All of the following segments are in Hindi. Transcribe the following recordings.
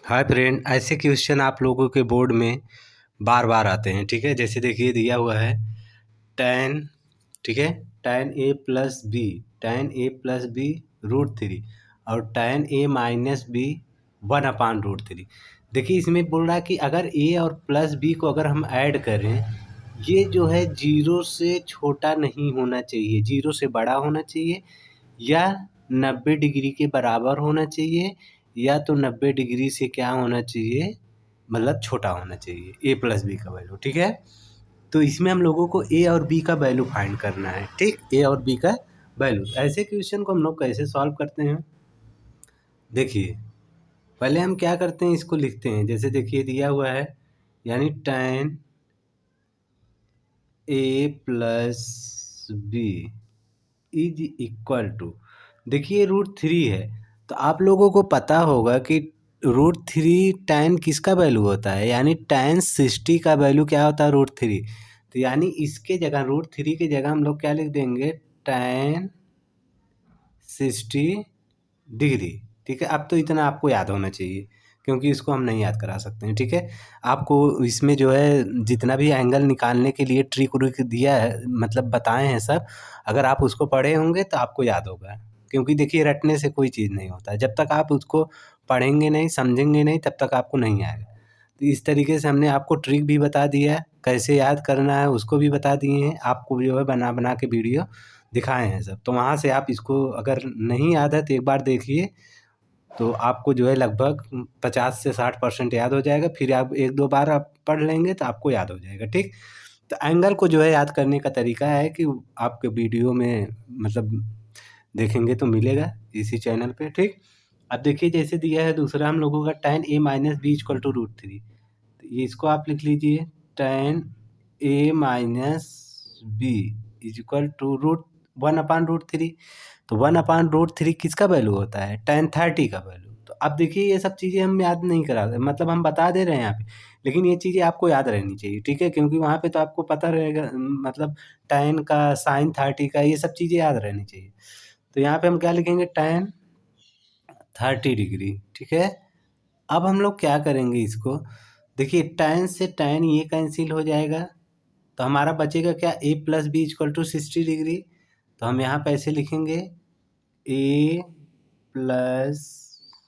हाय फ्रेंड, ऐसे क्वेश्चन आप लोगों के बोर्ड में बार बार आते हैं। ठीक है, जैसे देखिए दिया हुआ है tan, ठीक है, tan a+b √3 और tan a-b 1/√3। देखिए इसमें बोल रहा है कि अगर a और प्लस b को अगर हम ऐड करें, ये जो है जीरो से छोटा नहीं होना चाहिए, जीरो से बड़ा होना चाहिए, या 90 डिग्री के बराबर होना चाहिए, या तो 90 डिग्री से क्या होना चाहिए, मतलब छोटा होना चाहिए a+b का वैल्यू। ठीक है, तो इसमें हम लोगों को a और b का वैल्यू फाइंड करना है। ठीक, a और b का वैल्यू। ऐसे क्वेश्चन को हम लोग कैसे सॉल्व करते हैं, देखिए पहले हम क्या करते हैं, इसको लिखते हैं। जैसे देखिए दिया हुआ है, यानी tan a+b is equal to, देखिए √3 है, तो आप लोगों को पता होगा कि √3 tan किसका वैल्यू होता है, यानी tan 60 का वैल्यू क्या होता है, √3। तो यानी इसके जगह √3 की जगह हम लोग क्या लिख देंगे, tan 60 डिग्री। ठीक है, अब तो इतना आपको याद होना चाहिए, क्योंकि इसको हम नहीं याद करा सकते हैं। ठीक है, आपको इसमें जो है जितना भी एंगल निकालने के लिए ट्रिक व्रिक दिया है, मतलब बताए हैं सब, अगर आप उसको पढ़े होंगे तो आपको याद होगा। क्योंकि देखिए रटने से कोई चीज़ नहीं होता, जब तक आप उसको पढ़ेंगे नहीं, समझेंगे नहीं, तब तक आपको नहीं आएगा। तो इस तरीके से हमने आपको ट्रिक भी बता दिया है, कैसे याद करना है उसको भी बता दिए हैं, आपको जो है बना बना के वीडियो दिखाए हैं सब। तो वहाँ से आप इसको अगर नहीं याद है तो एक बार देखिए, तो आपको जो है लगभग 50 से 60% याद हो जाएगा। फिर आप एक दो बार आप पढ़ लेंगे तो आपको याद हो जाएगा। ठीक, तो एंगल को जो है याद करने का तरीका है कि आपके वीडियो में मतलब देखेंगे तो मिलेगा इसी चैनल पे। ठीक, अब देखिए जैसे दिया है दूसरा हम लोगों का tan a-b इक्वल टू √3, तो ये इसको आप लिख लीजिए, tan a-b is equal to 1/√3। तो 1/√3 किसका वैल्यू होता है, tan 30 का वैल्यू। तो अब देखिए ये सब चीज़ें हम याद नहीं करा, मतलब हम बता दे रहे हैं यहाँ पे, लेकिन ये चीज़ें आपको याद रहनी चाहिए। ठीक है, क्योंकि वहाँ पे तो आपको पता रहेगा, मतलब tan का, sin 30 का, ये सब चीज़ें याद रहनी चाहिए। तो यहाँ पे हम क्या लिखेंगे, tan 30 डिग्री। ठीक है, अब हम लोग क्या करेंगे इसको, देखिए tan से tan ये कैंसिल हो जाएगा, तो हमारा बचेगा क्या, a+b इक्वल टू 60 डिग्री। तो हम यहाँ पे ऐसे लिखेंगे, a plus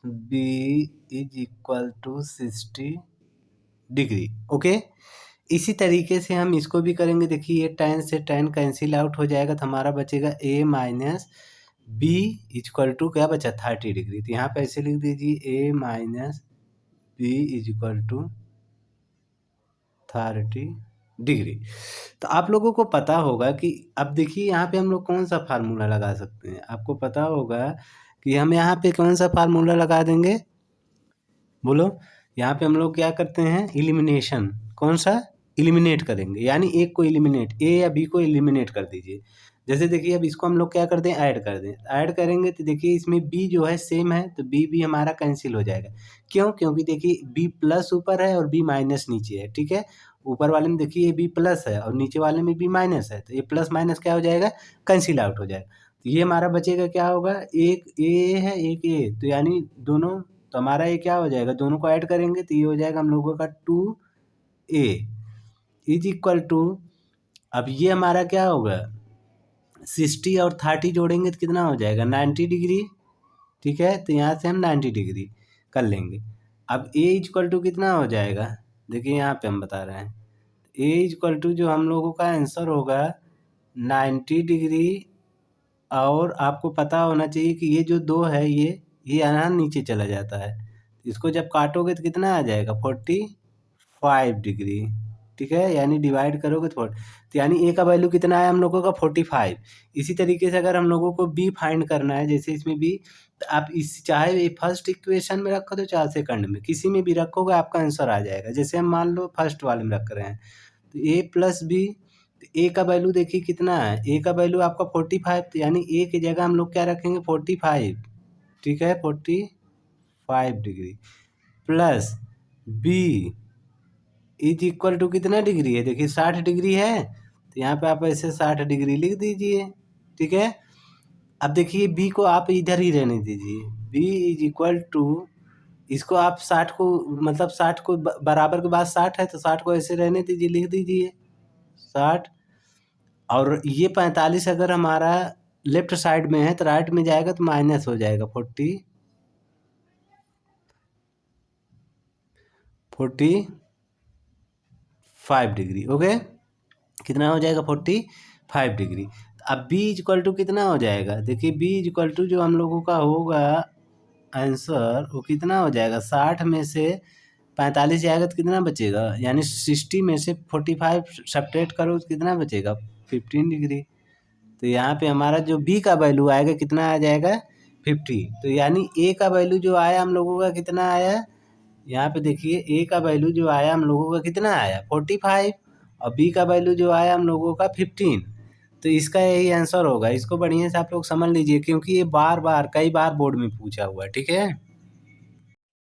b is equal to 60 degree. Okay, इसी तरीके से हम इसको भी करेंगे। देखिए ये tan से tan कैंसिल आउट हो जाएगा, तो हमारा बचेगा a-b इक्वल टू क्या बचा, 30 डिग्री। तो यहाँ पे ऐसे लिख दीजिए a-b is equal to 30 degree. तो आप लोगों को पता होगा कि अब देखिए यहाँ पे हम लोग कौन सा फार्मूला लगा सकते हैं, आपको पता होगा कि हम यहाँ पे कौन सा फार्मूला लगा देंगे, बोलो। यहाँ पे हम लोग क्या करते हैं, इलिमिनेशन, कौन सा, इलिमिनेट करेंगे, यानी एक को इलिमिनेट, ए या बी को इलिमिनेट कर दीजिए। जैसे देखिए अब इसको हम लोग क्या कर दें, ऐड कर दें। ऐड करेंगे तो देखिए इसमें बी जो है सेम है, तो बी भी हमारा कैंसिल हो जाएगा। क्यों, क्योंकि देखिए बी प्लस ऊपर है और बी माइनस नीचे है। ठीक है, ऊपर वाले में देखिए ये बी प्लस है और नीचे वाले में बी माइनस है, तो ये प्लस माइनस क्या हो जाएगा, कैंसिल आउट हो जाएगा। तो ये हमारा बचेगा क्या होगा, एक ए है एक ए, तो यानी दोनों, तो हमारा ये क्या हो जाएगा, दोनों को ऐड करेंगे तो ये हो जाएगा हम लोगों का 2a इज इक्वल टू, अब ये हमारा क्या होगा, 60 और 30 जोड़ेंगे तो कितना हो जाएगा, 90 डिग्री। ठीक है, तो यहाँ से हम 90 डिग्री कर लेंगे। अब a इक्वल टू कितना हो जाएगा, देखिए यहाँ पे हम बता रहे हैं, a इक्वल टू जो हम लोगों का आंसर होगा 90 डिग्री। और आपको पता होना चाहिए कि ये जो दो है, ये यहाँ नीचे चला जाता है, इसको जब काटोगे तो कितना आ जाएगा, 45 डिग्री। ठीक है, यानी डिवाइड करोगे तो यानी ए का वैल्यू कितना है हम लोगों का, 45। इसी तरीके से अगर हम लोगों को बी फाइंड करना है, जैसे इसमें बी, तो आप इस चाहे फर्स्ट इक्वेशन में रखो तो चाहे सेकंड में, किसी में भी रखोगे आपका आंसर आ जाएगा। जैसे हम मान लो फर्स्ट वाले में रख रहे हैं, तो ए प्लस बी, ए का वैल्यू देखिए कितना है, ए का वैल्यू आपका 45, तो यानी ए की जगह हम लोग क्या रखेंगे, 45। ठीक है, 45 degree plus b is equal to कितना डिग्री है, देखिए 60 डिग्री है, तो यहाँ पे आप ऐसे 60 डिग्री लिख दीजिए। ठीक है, अब देखिए बी को आप इधर ही रहने दीजिए, बी इज इक्वल टू इसको आप 60 को मतलब 60 को बराबर के बाद 60 है तो 60 को ऐसे रहने दीजिए, लिख दीजिए 60। और ये 45 अगर हमारा लेफ्ट साइड में है तो राइट में जाएगा तो माइनस हो जाएगा 45 डिग्री। ओके, कितना हो जाएगा 45 डिग्री। अब b इक्वल टू कितना हो जाएगा, देखिए b इक्वल टू जो हम लोगों का होगा आंसर वो कितना हो जाएगा, 60 में से 45 जाएगा तो कितना बचेगा, यानी 60 में से 45 सब्ट्रैक्ट करो तो कितना बचेगा 15 डिग्री। तो यहाँ पे हमारा जो b का वैल्यू आएगा कितना आ जाएगा 50। तो यानी a का वैल्यू जो आया हम लोगों का कितना आया, यहाँ पे देखिए a का वैल्यू जो आया हम लोगों का कितना आया 45 और b का वैल्यू जो आया हम लोगों का 15। तो इसका यही आंसर होगा। इसको बढ़िया से आप लोग समझ लीजिए क्योंकि ये बार बार कई बार बोर्ड में पूछा हुआ है, ठीक है।